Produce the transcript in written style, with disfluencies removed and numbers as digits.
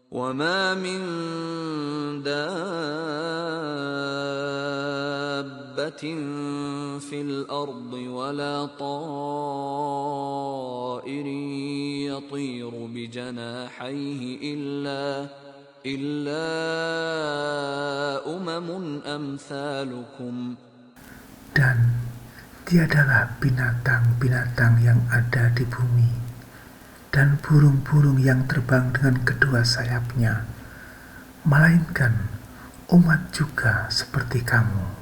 وَمَا مِن دَابَّةٍ فِي الْأَرْضِ وَلَا طَائِرٍ يَطِيرُ بِجَنَاحَيْهِ إِلَّا أُمَمٌ أَمْثَالُكُمْ. Dan tiadalah binatang-binatang yang ada di bumi dan burung-burung yang terbang dengan kedua sayapnya, melainkan umat juga seperti kamu.